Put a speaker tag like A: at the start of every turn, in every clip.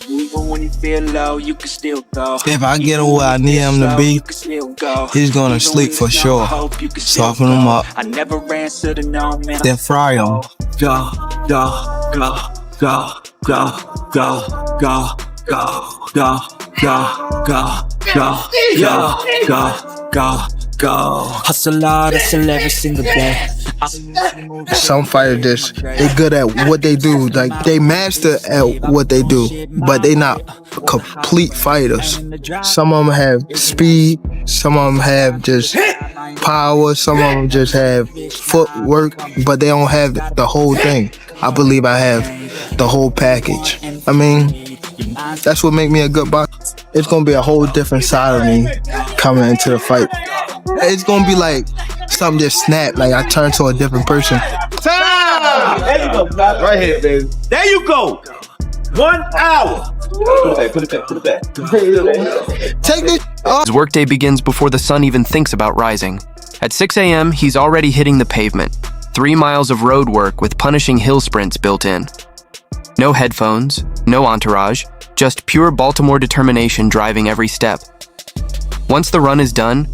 A: Even when you feel low, you can still go.
B: If I get him where I need him to be, he's gonna sleep for sure. Soften him up.
A: I never answer to no man.
B: Then fry him.
A: Go, go, go, go, go, go, go, go, go, go, go, go, go, go, go. Hustle hard, hustle every single day.
B: Some fighters, they good at what they do. Like, they master at what they do, but they not complete fighters. Some of them have speed, some of them have just power, some of them just have footwork, but they don't have the whole thing. I believe I have the whole package. I mean, that's what make me a good boxer. It's gonna be a whole different side of me coming into the fight. It's gonna be like something just snapped, like I turned to a different person.
C: Time! There you go, right here, baby. There you go. 1 hour. Put it back.
B: Take this.
D: His workday begins before the sun even thinks about rising. At 6 a.m., he's already hitting the pavement. 3 miles of road work with punishing hill sprints built in. No headphones, no entourage, just pure Baltimore determination driving every step. Once the run is done,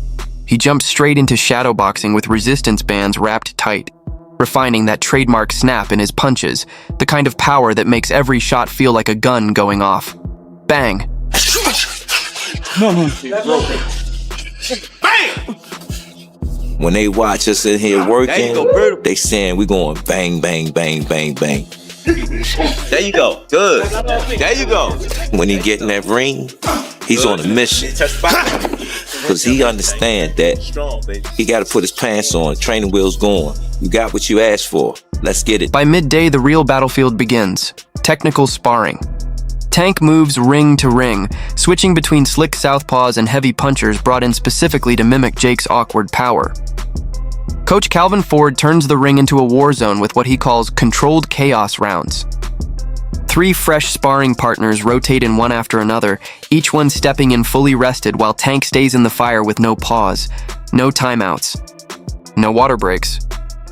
D: he jumps straight into shadowboxing with resistance bands wrapped tight, refining that trademark snap in his punches, the kind of power that makes every shot feel like a gun going off. Bang!
C: Bang!
E: When they watch us in here working, they saying we going bang, bang, bang, bang, bang.
C: There you go. Good. There you go.
E: When he get in that ring, he's on a mission. Because he understand that he got to put his pants on, training wheels going. You got what you asked for. Let's get it.
D: By midday, the real battlefield begins. Technical sparring. Tank moves ring to ring, switching between slick southpaws and heavy punchers brought in specifically to mimic Jake's awkward power. Coach Calvin Ford turns the ring into a war zone with what he calls controlled chaos rounds. 3 fresh sparring partners rotate in one after another, each one stepping in fully rested while Tank stays in the fire with no pause, no timeouts, no water breaks.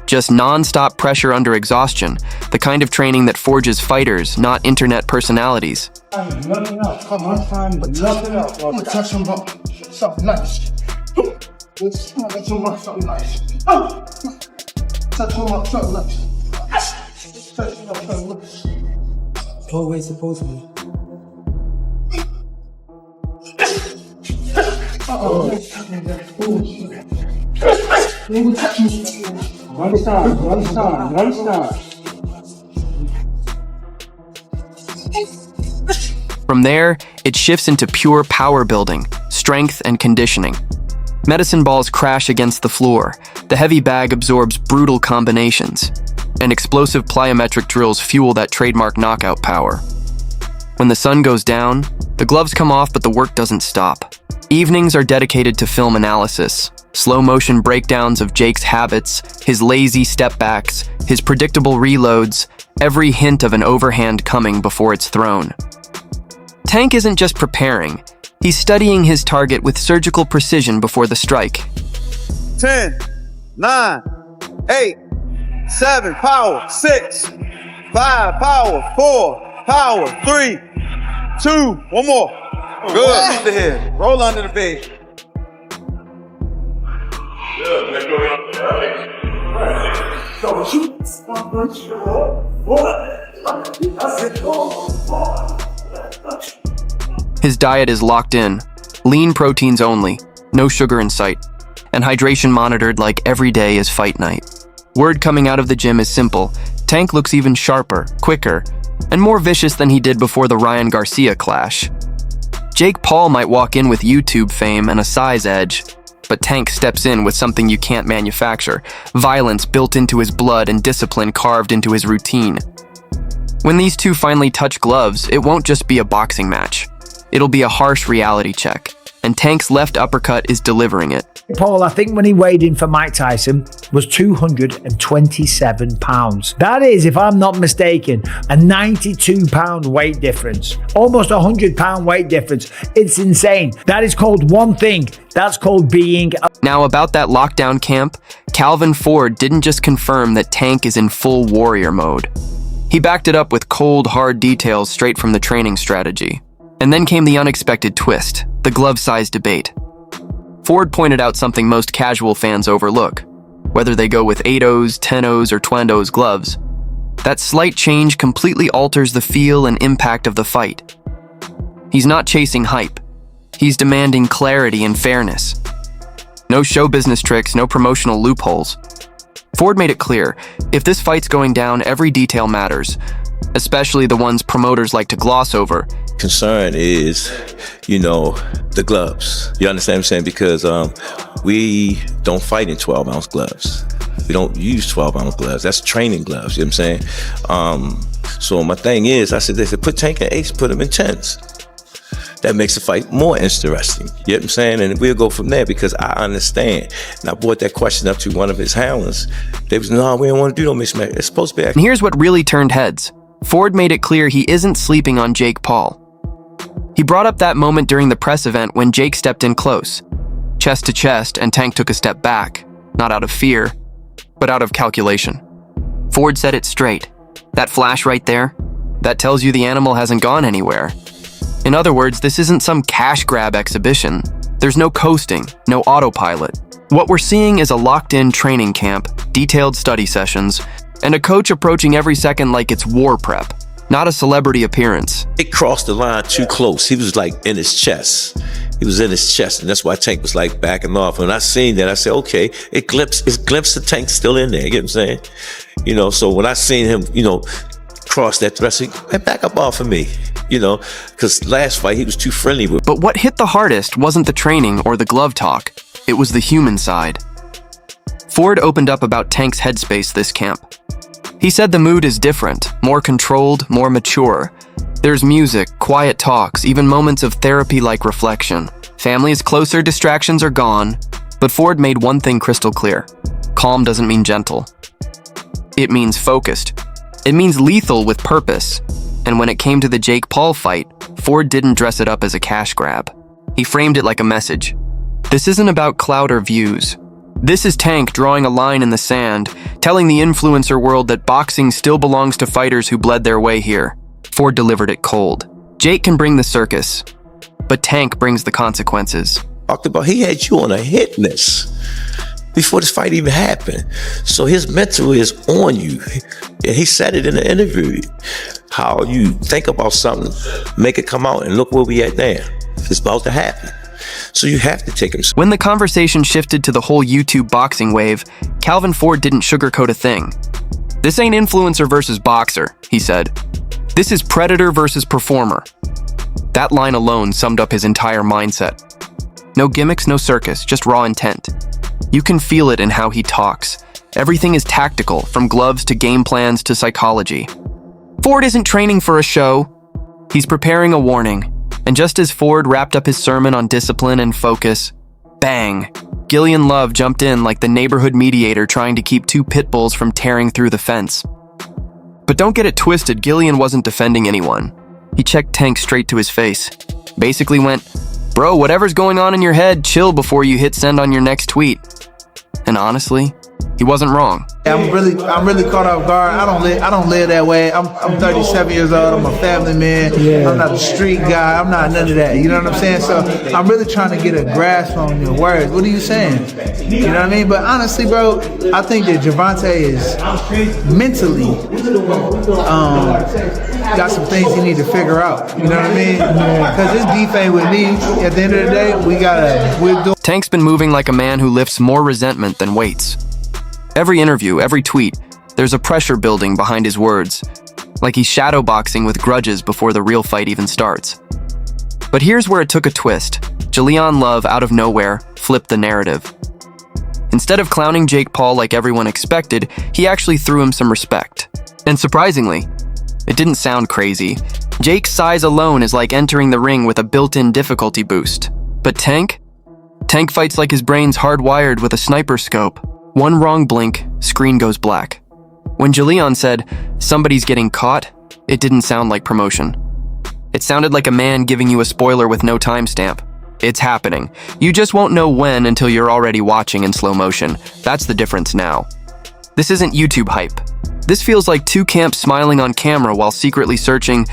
D: Just non-stop pressure under exhaustion, the kind of training that forges fighters, not internet personalities.
B: Touch him up, something nice. Touch him up, something nice. Touch him up, something nice. Touch him up, something nice. Always supposed to be.
D: From there, it shifts into pure power building, strength and conditioning. Medicine balls crash against the floor, the heavy bag absorbs brutal combinations, and explosive plyometric drills fuel that trademark knockout power. When the sun goes down, the gloves come off, but the work doesn't stop. Evenings are dedicated to film analysis, slow-motion breakdowns of Jake's habits, his lazy step-backs, his predictable reloads, every hint of an overhand coming before it's thrown. Tank isn't just preparing, he's studying his target with surgical precision before the strike.
C: 10, 9, 8, 7, power, 6, 5, power, 4, power, 3, 2, one more. Good. Under here. Roll under the base.
D: His diet is locked in, lean proteins only, no sugar in sight, and hydration monitored like every day is fight night. Word coming out of the gym is simple: Tank looks even sharper, quicker, and more vicious than he did before the Ryan Garcia clash. Jake Paul might walk in with YouTube fame and a size edge, but Tank steps in with something you can't manufacture: violence built into his blood and discipline carved into his routine. When these two finally touch gloves, it won't just be a boxing match. It'll be a harsh reality check, and Tank's left uppercut is delivering it.
F: Paul, I think when he weighed in for Mike Tyson, was 227 pounds. That is, if I'm not mistaken, a 92 pound weight difference. Almost a 100 pound weight difference. It's insane. That is called one thing. That's called being a...
D: Now, about that lockdown camp, Calvin Ford didn't just confirm that Tank is in full warrior mode. He backed it up with cold, hard details straight from the training strategy. And then came the unexpected twist, the glove size debate. Ford pointed out something most casual fans overlook. Whether they go with 8-0s, 10-0s, or 20-0s gloves, that slight change completely alters the feel and impact of the fight. He's not chasing hype. He's demanding clarity and fairness. No show business tricks, no promotional loopholes. Ford made it clear, if this fight's going down, every detail matters, especially the ones promoters like to gloss over.
E: Concern is, the gloves. You understand what I'm saying? Because we don't fight in 12-ounce gloves. We don't use 12-ounce gloves. That's training gloves, you know what I'm saying? So my thing is, they said, put Tank in 8s, put him in 10s. That makes the fight more interesting, you know what I'm saying? And we'll go from there because I understand. And I brought that question up to one of his handlers. They was, no, we don't want to do no mixed match. It's supposed to be.
D: And here's what really turned heads. Ford made it clear he isn't sleeping on Jake Paul. He brought up that moment during the press event when Jake stepped in close, chest to chest, and Tank took a step back, not out of fear, but out of calculation. Ford said it straight. That flash right there, that tells you the animal hasn't gone anywhere. In other words, this isn't some cash grab exhibition. There's no coasting, no autopilot. What we're seeing is a locked-in training camp, detailed study sessions, and a coach approaching every second like it's war prep, not a celebrity appearance.
E: It crossed the line too close. He was like in his chest. He was in his chest, and that's why Tank was like backing off. When I seen that, I said, okay, it glimpsed the Tank still in there, you know what I'm saying? So when I seen him, cross that threshold, back up off of me, because last fight he was too friendly with.
D: But what hit the hardest wasn't the training or the glove talk, it was the human side. Ford opened up about Tank's headspace this camp. He said the mood is different, more controlled, more mature. There's music, quiet talks, even moments of therapy-like reflection. Family is closer, distractions are gone. But Ford made one thing crystal clear. Calm doesn't mean gentle. It means focused. It means lethal with purpose. And when it came to the Jake Paul fight, Ford didn't dress it up as a cash grab. He framed it like a message. This isn't about clout or views. This is Tank drawing a line in the sand, telling the influencer world that boxing still belongs to fighters who bled their way here. Ford delivered it cold. Jake can bring the circus, but Tank brings the consequences.
E: Talked about he had you on a hit list before this fight even happened. So his mental is on you. And he said it in the interview. How you think about something, make it come out, and look where we at now. It's about to happen. So you have to take him.
D: When the conversation shifted to the whole YouTube boxing wave, Calvin Ford didn't sugarcoat a thing. This ain't influencer versus boxer, he said. This is predator versus performer. That line alone summed up his entire mindset. No gimmicks, no circus, just raw intent. You can feel it in how he talks. Everything is tactical, from gloves to game plans to psychology. Ford isn't training for a show. He's preparing a warning. And just as Ford wrapped up his sermon on discipline and focus, bang, Gillian Love jumped in like the neighborhood mediator trying to keep two pit bulls from tearing through the fence. But don't get it twisted, Gillian wasn't defending anyone. He checked Tank straight to his face. Basically went, bro, whatever's going on in your head, chill before you hit send on your next tweet. And honestly, he wasn't wrong.
G: I'm really caught off guard. I don't live that way. I'm 37 years old. I'm a family man. Yeah. I'm not a street guy. I'm not none of that. You know what I'm saying? So I'm really trying to get a grasp on your words. What are you saying? You know what I mean? But honestly, bro, I think that Gervonta is mentally got some things he need to figure out. You know what I mean? Because this beef ain't with me. At the end of the day, we're doing.
D: Tank's been moving like a man who lifts more resentment than weights. Every interview, every tweet, there's a pressure building behind his words, like he's shadowboxing with grudges before the real fight even starts. But here's where it took a twist. Gillian Love, out of nowhere, flipped the narrative. Instead of clowning Jake Paul like everyone expected, he actually threw him some respect. And surprisingly, it didn't sound crazy. Jake's size alone is like entering the ring with a built-in difficulty boost. But Tank fights like his brain's hardwired with a sniper scope. One wrong blink, screen goes black. When Gillian said, somebody's getting caught, it didn't sound like promotion. It sounded like a man giving you a spoiler with no timestamp. It's happening. You just won't know when until you're already watching in slow motion. That's the difference now. This isn't YouTube hype. This feels like two camps smiling on camera while secretly searching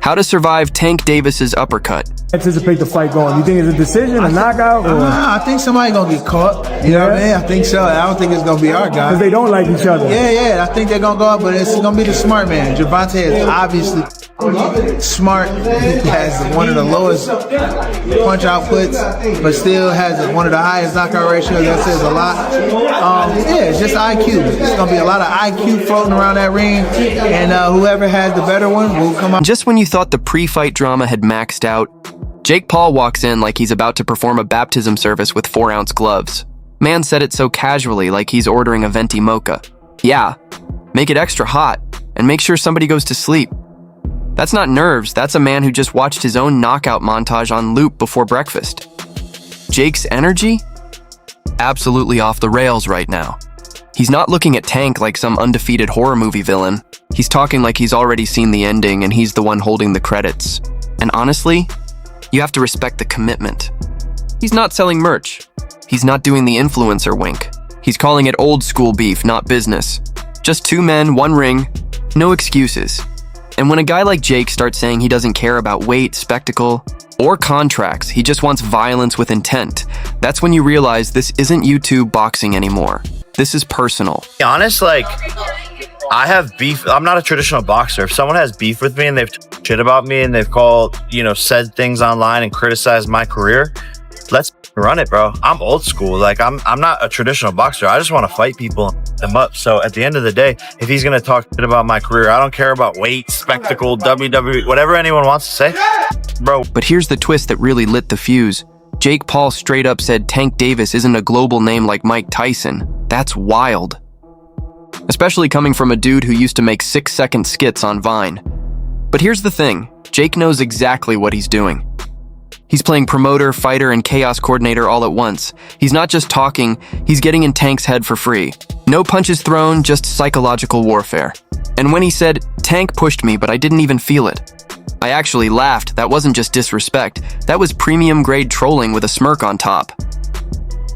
D: how to survive Tank Davis's uppercut.
H: Anticipate the fight going. You think it's a decision, a knockout? Or?
G: I think somebody gonna get caught. You know what I mean? I think so. I don't think it's gonna be our guy.
H: Because they don't like each other.
G: Yeah. I think they're gonna go up, but it's gonna be the smart man. Gervonta is obviously smart. He has one of the lowest punch outputs, but still has one of the highest knockout ratios. That says a lot. It's just IQ. It's gonna be a lot of IQ floating around that ring, and whoever has the better one will come out.
D: Just when you thought the pre-fight drama had maxed out, Jake Paul walks in like he's about to perform a baptism service with 4-ounce gloves. Man said it so casually, like he's ordering a venti mocha. Yeah, make it extra hot, and make sure somebody goes to sleep. That's not nerves, that's a man who just watched his own knockout montage on loop before breakfast. Jake's energy? Absolutely off the rails right now. He's not looking at Tank like some undefeated horror movie villain. He's talking like he's already seen the ending and he's the one holding the credits. And honestly, you have to respect the commitment. He's not selling merch. He's not doing the influencer wink. He's calling it old school beef, not business. Just two men, one ring, no excuses. And when a guy like Jake starts saying he doesn't care about weight, spectacle, or contracts, he just wants violence with intent, that's when you realize this isn't YouTube boxing anymore. This is personal.
I: To be honest, like, I have beef. I'm not a traditional boxer. If someone has beef with me and they've shit about me and they've called, said things online and criticized my career, let's run it, bro. I'm old school. Like, I'm not a traditional boxer. I just want to fight people and them up. So at the end of the day, if he's going to talk shit about my career, I don't care about weight, spectacle, WWE, whatever anyone wants to say, bro.
D: But here's the twist that really lit the fuse. Jake Paul straight up said Tank Davis isn't a global name like Mike Tyson. That's wild. Especially coming from a dude who used to make 6-second skits on Vine. But here's the thing, Jake knows exactly what he's doing. He's playing promoter, fighter, and chaos coordinator all at once. He's not just talking, he's getting in Tank's head for free. No punches thrown, just psychological warfare. And when he said, Tank pushed me, but I didn't even feel it, I actually laughed. That wasn't just disrespect, that was premium grade trolling with a smirk on top.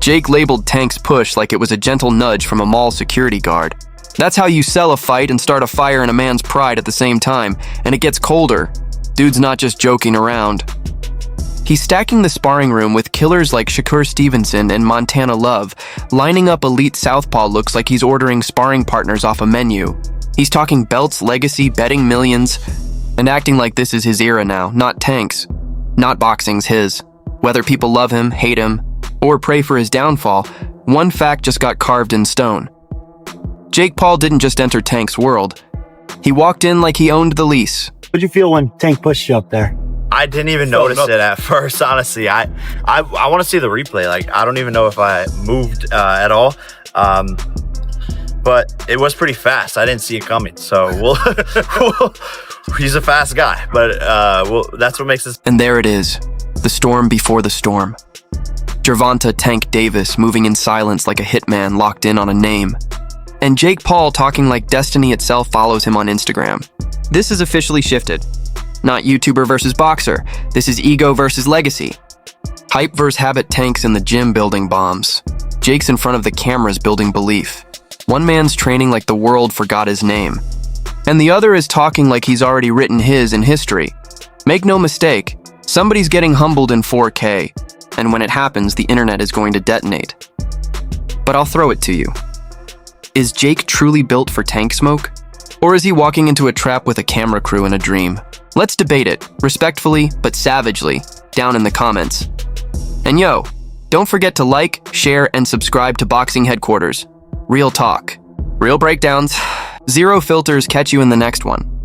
D: Jake labeled Tank's push like it was a gentle nudge from a mall security guard. That's how you sell a fight and start a fire in a man's pride at the same time, and it gets colder. Dude's not just joking around. He's stacking the sparring room with killers like Shakur Stevenson and Montana Love, lining up elite southpaw looks like he's ordering sparring partners off a menu. He's talking belts, legacy, betting millions, and acting like this is his era now, not Tank's. Not boxing's his. Whether people love him, hate him, or pray for his downfall, one fact just got carved in stone. Jake Paul didn't just enter Tank's world. He walked in like he owned the lease.
H: What'd you feel when Tank pushed you up there?
I: I didn't even notice it at first, honestly. I want to see the replay. Like, I don't even know if I moved at all. But it was pretty fast. I didn't see it coming. So he's a fast guy. But that's what makes this.
D: And there it is, the storm before the storm. Gervonta Tank Davis moving in silence like a hitman locked in on a name. And Jake Paul talking like destiny itself follows him on Instagram. This is officially shifted. Not YouTuber versus boxer. This is ego versus legacy. Hype versus habit. Tanks in the gym building bombs. Jake's in front of the cameras building belief. One man's training like the world forgot his name. And the other is talking like he's already written his in history. Make no mistake, somebody's getting humbled in 4K. And when it happens, the internet is going to detonate. But I'll throw it to you. Is Jake truly built for tank smoke? Or is he walking into a trap with a camera crew in a dream? Let's debate it, respectfully but savagely, down in the comments. And yo, don't forget to like, share, and subscribe to Boxing Headquarters. Real talk, real breakdowns, zero filters. Catch you in the next one.